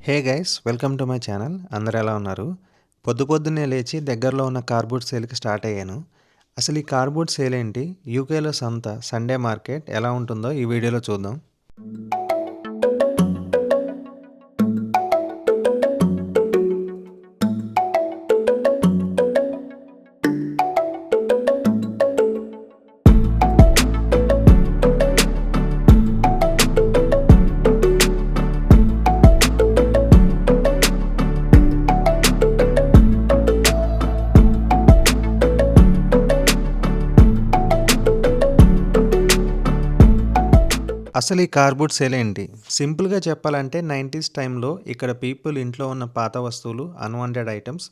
Hey guys, welcome to my channel. అందరు ఎలా ఉన్నారు? పొద్దున్నే లేచి దగ్గరలో ఉన్న కార్బోర్డ్ సేల్కి స్టార్ట్ అయ్యాను. అసలు ఈ కార్బోర్డ్ సేల్ ఏంటి, యూకేలో సండే మార్కెట్ ఎలా ఉంటుందో ఈ వీడియోలో చూద్దాం. అసలు ఈ కార్బోర్డ్ సేల్ ఏంటి? సింపుల్గా చెప్పాలంటే 90s టైంలో ఇక్కడ పీపుల్ ఇంట్లో ఉన్న పాత వస్తువులు, అన్వాంటెడ్ ఐటమ్స్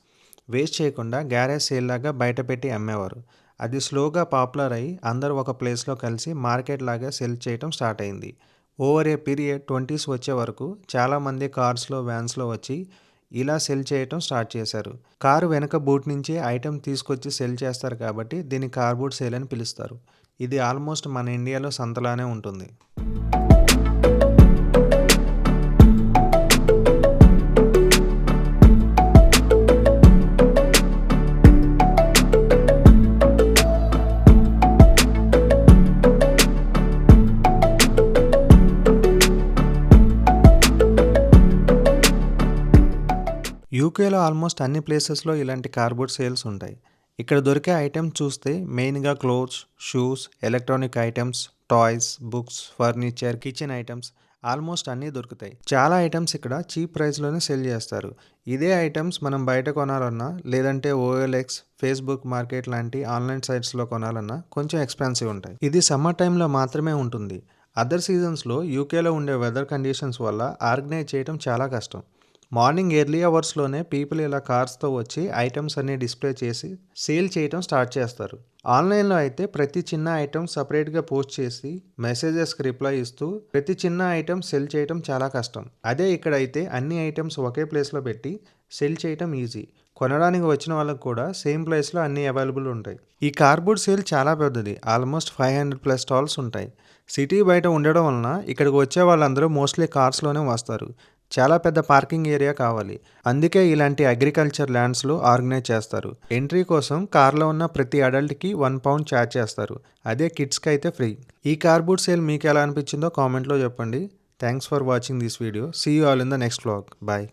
వేస్ట్ చేయకుండా గ్యారేజ్ సేల్ లాగా బయట పెట్టి అమ్మేవారు. అది స్లోగా పాపులర్ అయ్యి అందరూ ఒక ప్లేస్లో కలిసి మార్కెట్ లాగా సెల్ చేయడం స్టార్ట్ అయింది. ఓవర్ ఏ పీరియడ్ 20s వచ్చే వరకు చాలామంది కార్స్లో, వ్యాన్స్లో వచ్చి ఇలా సెల్ చేయటం స్టార్ట్ చేశారు. కారు వెనక బూట్ నుంచి ఐటెం తీసుకొచ్చి సెల్ చేస్తారు కాబట్టి దీన్ని కార్బోర్డ్ సేల్ అని పిలుస్తారు. ఇది ఆల్మోస్ట్ మన ఇండియాలో సంతలానే ఉంటుంది. యూకేలో ఆల్మోస్ట్ అన్ని ప్లేసెస్లో ఇలాంటి కార్బోర్డ్ సేల్స్ ఉంటాయి. ఇక్కడ దొరికే ఐటెమ్స్ చూస్తే మెయిన్గా clothes, shoes, electronic items, toys, books, furniture, kitchen items almost అన్నీ దొరుకుతాయి. చాలా ఐటమ్స్ ఇక్కడ చీప్ ప్రైస్లోనే సెల్ చేస్తారు. ఇదే ఐటమ్స్ మనం బయట కొనాలన్నా లేదంటే OLX, ఫేస్బుక్ మార్కెట్ లాంటి ఆన్లైన్ సైట్స్లో కొనాలన్నా కొంచెం ఎక్స్పెన్సివ్ ఉంటాయి. ఇది సమ్మర్ టైంలో మాత్రమే ఉంటుంది. అదర్ సీజన్స్లో యూకేలో ఉండే వెదర్ కండిషన్స్ వల్ల ఆర్గనైజ్ చేయడం చాలా కష్టం. మార్నింగ్ ఎర్లీ అవర్స్లోనే పీపుల్ ఇలా కార్స్తో వచ్చి ఐటమ్స్ అన్ని డిస్ప్లే చేసి సేల్ చేయడం స్టార్ట్ చేస్తారు. ఆన్లైన్లో అయితే ప్రతి చిన్న ఐటమ్ సపరేట్గా పోస్ట్ చేసి మెసేజెస్కి రిప్లై ఇస్తూ ప్రతి చిన్న ఐటమ్ సెల్ చేయడం చాలా కష్టం. అదే ఇక్కడ అయితే అన్ని ఐటమ్స్ ఒకే ప్లేస్లో పెట్టి సెల్ చేయడం ఈజీ. కొనడానికి వచ్చిన వాళ్ళకు కూడా సేమ్ ప్లేస్లో అన్నీ అవైలబుల్ ఉంటాయి. ఈ కార్బోర్డ్ సేల్ చాలా పెద్దది. ఆల్మోస్ట్ 500+ స్టాల్స్ ఉంటాయి. సిటీ బయట ఉండడం వలన ఇక్కడికి వచ్చే వాళ్ళందరూ మోస్ట్లీ కార్స్లోనే వస్తారు. చాలా పెద్ద పార్కింగ్ ఏరియా కావాలి. అందుకే ఇలాంటి అగ్రికల్చర్ ల్యాండ్స్లో ఆర్గనైజ్ చేస్తారు. ఎంట్రీ కోసం కార్లో ఉన్న ప్రతి అడల్ట్కి £1 ఛార్జ్ చేస్తారు. అదే కిడ్స్కి అయితే ఫ్రీ. ఈ కార్బోర్డ్ సేల్ మీకు ఎలా అనిపించిందో కామెంట్లో చెప్పండి. Thanks for watching this video. See you all in the next vlog. Bye.